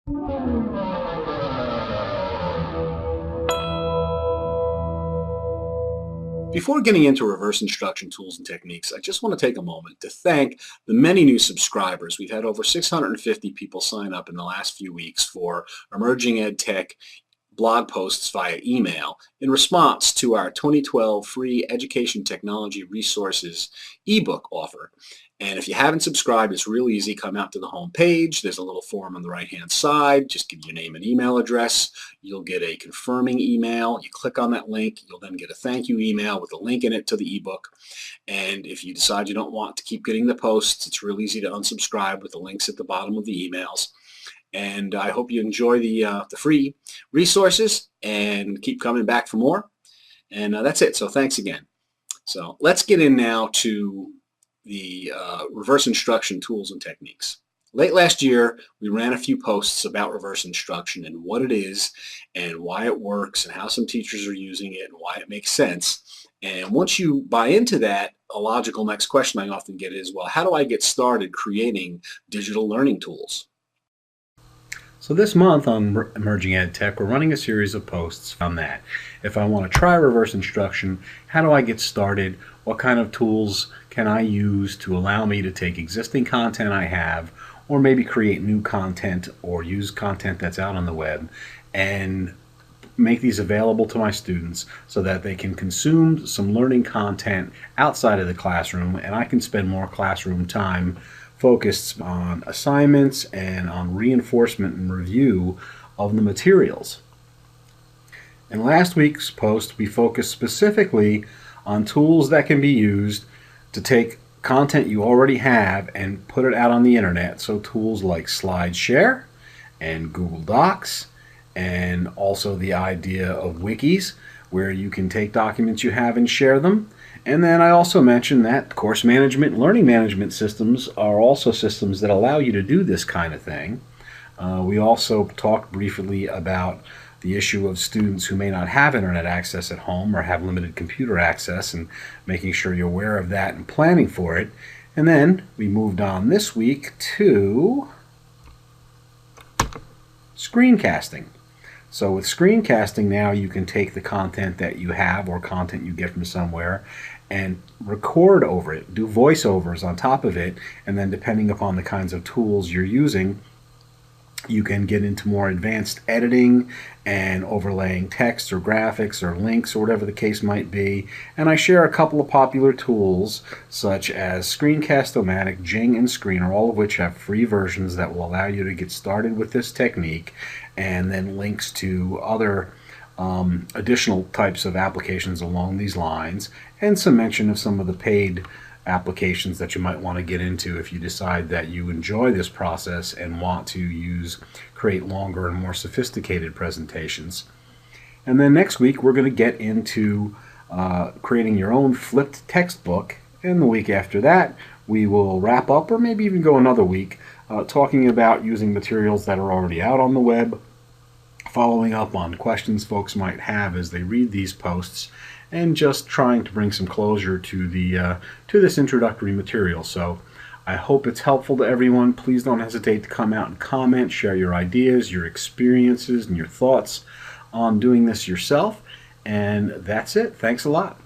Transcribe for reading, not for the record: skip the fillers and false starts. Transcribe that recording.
Before getting into reverse instruction tools and techniques, I just want to take a moment to thank the many new subscribers. We've had over 650 people sign up in the last few weeks for Emerging Ed Tech blog posts via email in response to our 2012 free education technology resources ebook offer. And if you haven't subscribed, it's real easy. Come out to the home page. There's a little form on the right-hand side. Just give your name and email address. You'll get a confirming email. You click on that link. You'll then get a thank you email with a link in it to the ebook. And if you decide you don't want to keep getting the posts, it's real easy to unsubscribe with the links at the bottom of the emails. And I hope you enjoy the free resources and keep coming back for more. And that's it. So thanks again. So let's get in now to the reverse instruction tools and techniques. Late last year, we ran a few posts about reverse instruction and what it is and why it works and how some teachers are using it and why it makes sense. And once you buy into that, a logical next question I often get is, well, how do I get started creating digital learning tools? So this month on Emerging Ed Tech, we're running a series of posts on that. If I want to try reverse instruction, how do I get started? What kind of tools can I use to allow me to take existing content I have, or maybe create new content or use content that's out on the web and make these available to my students so that they can consume some learning content outside of the classroom and I can spend more classroom time focused on assignments and on reinforcement and review of the materials. In last week's post, we focused specifically on tools that can be used to take content you already have and put it out on the internet. So tools like SlideShare and Google Docs, and also the idea of wikis, where you can take documents you have and share them. And then I also mentioned that course management and learning management systems are also systems that allow you to do this kind of thing. We also talked briefly about the issue of students who may not have internet access at home or have limited computer access, and making sure you're aware of that and planning for it. And then we moved on this week to screencasting. So with screencasting now, you can take the content that you have or content you get from somewhere and record over it, do voiceovers on top of it, and then depending upon the kinds of tools you're using, you can get into more advanced editing and overlaying text or graphics or links or whatever the case might be. And I share a couple of popular tools such as Screencast-O-Matic, Jing, and Screener, all of which have free versions that will allow you to get started with this technique, and then links to other additional types of applications along these lines, and some mention of some of the paid applications that you might want to get into if you decide that you enjoy this process and want to create longer and more sophisticated presentations. And then next week we're going to get into creating your own flipped textbook, and the week after that we will wrap up, or maybe even go another week, talking about using materials that are already out on the web, following up on questions folks might have as they read these posts, and just trying to bring some closure to this introductory material. So I hope it's helpful to everyone. Please don't hesitate to come out and comment, share your ideas, your experiences, and your thoughts on doing this yourself. And that's it. Thanks a lot.